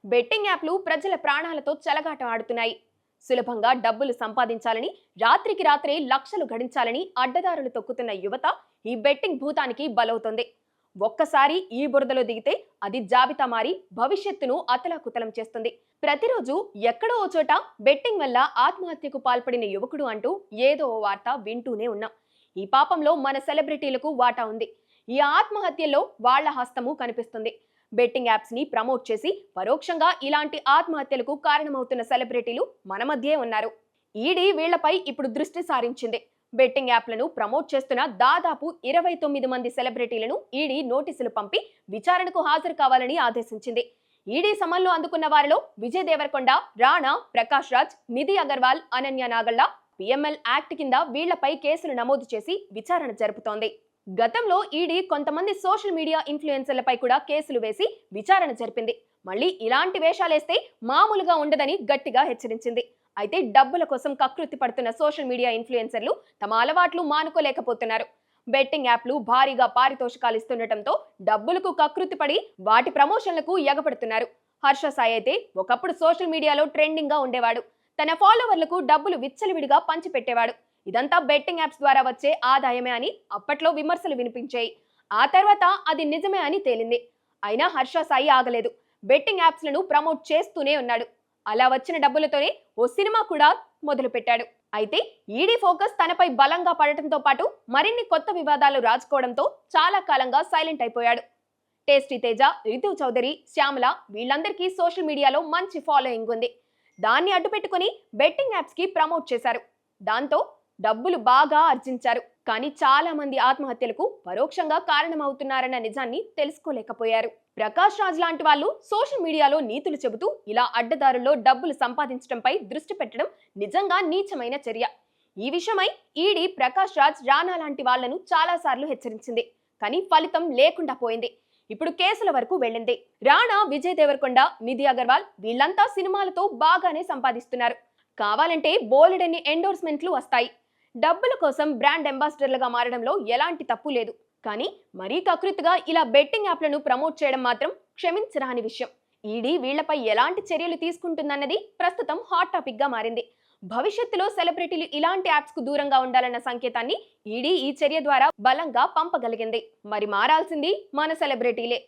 Betting యాప్లు ప్రజల ప్రాణాలతో చెలగాట ఆడుతున్నాయి. సులభంగా డబ్బులు సంపాదించాలని, రాత్రికి రాత్రే లక్షలు గడించాలని అడ్డదారులు తొక్కుతున్న యువత ఈ బెట్టింగ్ భూతానికి బలవుతుంది. ఒక్కసారి ఈ బురదలో దిగితే అది జాబితా మారి భవిష్యత్తును అతలాకుతలం చేస్తుంది. ప్రతిరోజు ఎక్కడో ఓ చోట బెట్టింగ్ వల్ల ఆత్మహత్యకు పాల్పడిన యువకుడు అంటూ ఏదో ఓ వార్త వింటూనే ఉన్నాం. ఈ పాపంలో మన సెలబ్రిటీలకు వాటా ఉంది. ఈ ఆత్మహత్యల్లో వాళ్ల హస్తము కనిపిస్తుంది. బెట్టింగ్ యాప్స్ ని ప్రమోట్ చేసి పరోక్షంగా ఇలాంటి ఆత్మహత్యలకు కారణమవుతున్న సెలబ్రిటీలు మన మధ్యే ఉన్నారు. ఈడీ వీళ్లపై ఇప్పుడు దృష్టి సారించింది. బెట్టింగ్ యాప్లను ప్రమోట్ చేస్తున్న దాదాపు 29 మంది సెలబ్రిటీలను ఈడీ నోటీసులు పంపి విచారణకు హాజరు కావాలని ఆదేశించింది. ఈడీ సమన్లు అందుకున్న వారిలో విజయ్ దేవరకొండ, రాణా, ప్రకాష్ రాజ్, నిధి అగర్వాల్, అనన్య నాగళ్ల పిఎంఎల్ యాక్ట్ కింద వీళ్లపై కేసులు నమోదు చేసి విచారణ జరుపుతోంది. గతంలో ఈడీ కొంతమంది సోషల్ మీడియా ఇన్ఫ్లుయెన్సర్లపై కూడా కేసులు వేసి విచారణ జరిపింది. మళ్ళీ ఇలాంటి వేషాలేస్తే మామూలుగా ఉండదని గట్టిగా హెచ్చరించింది. అయితే డబ్బుల కోసం కకృతి పడుతున్న సోషల్ మీడియా ఇన్ఫ్లుయెన్సర్లు తమ అలవాట్లు మానుకోలేకపోతున్నారు. బెట్టింగ్ యాప్లు భారీగా పారితోషికాలు ఇస్తుండటంతో డబ్బులకు కకృతి పడి వాటి ప్రమోషన్లకు ఎగపడుతున్నారు. హర్ష సాయి అయితే ఒకప్పుడు సోషల్ మీడియాలో ట్రెండింగ్ గా ఉండేవాడు. తన ఫాలోవర్లకు డబ్బులు విచ్చలవిడిగా పంచిపెట్టేవాడు. ఇదంతా బెట్టింగ్ యాప్స్ ద్వారా వచ్చే ఆదాయమే అని అప్పట్లో విమర్శలు వినిపించాయి. ఆ తర్వాత అది నిజమే అని తేలింది. అయినా హర్ష సాయి ఆగలేదు. బెట్టింగ్ యాప్స్ లను ప్రమోట్ చేస్తూనే ఉన్నాడు. అలా వచ్చిన డబ్బులతోనే ఓ సినిమా కూడా మొదలు పెట్టాడు. అయితే ఈడీ ఫోకస్ తనపై బలంగా పడటంతో పాటు మరిన్ని కొత్త వివాదాలు రాజుకోవడంతో చాలా కాలంగా సైలెంట్ అయిపోయాడు. టేస్టీ తేజ, రితు చౌదరి, శ్యామల వీళ్ళందరికీ సోషల్ మీడియాలో మంచి ఫాలోయింగ్ ఉంది. దాన్ని అడ్డుపెట్టుకుని బెట్టింగ్ యాప్స్ కి ప్రమోట్ చేశారు. దాంతో డబ్బులు బాగా ఆర్జించారు. కానీ చాలా మంది ఆత్మహత్యలకు పరోక్షంగా కారణమవుతున్నారన్న నిజాన్ని తెలుసుకోలేకపోయారు. ప్రకాష్ రాజ్ లాంటి వాళ్ళు సోషల్ మీడియాలో నీతులు చెబుతూ ఇలా అడ్డదారుల్లో డబ్బులు సంపాదించడంపై దృష్టి పెట్టడం నిజంగా నీచమైన చర్య. ఈ విషయమై ఈడీ ప్రకాష్ రాజ్, రాణా లాంటి వాళ్లను చాలా సార్లు హెచ్చరించింది. కానీ ఫలితం లేకుండా పోయింది. ఇప్పుడు కేసుల వరకు వెళ్ళింది. రాణా, విజయ్ దేవరకొండ, నిధి అగర్వాల్ వీళ్ళంతా సినిమాలతో బాగానే సంపాదిస్తున్నారు. కావాలంటే బోలెడన్ని ఎండోర్స్మెంట్లు వస్తాయి. డబ్బుల కోసం బ్రాండ్ అంబాసిడర్లుగా మారడంలో ఎలాంటి తప్పు లేదు. కానీ మరీ కకృతిగా ఇలా బెట్టింగ్ యాప్లను ప్రమోట్ చేయడం మాత్రం క్షమించరాని విషయం. ఈడీ వీళ్లపై ఎలాంటి చర్యలు తీసుకుంటుందన్నది ప్రస్తుతం హాట్ టాపిక్ గా మారింది. భవిష్యత్తులో సెలబ్రిటీలు ఇలాంటి యాప్స్ కు దూరంగా ఉండాలన్న సంకేతాన్ని ఈడీ ఈ చర్య ద్వారా బలంగా పంపగలిగింది. మరి మారాల్సింది మన సెలబ్రిటీలే.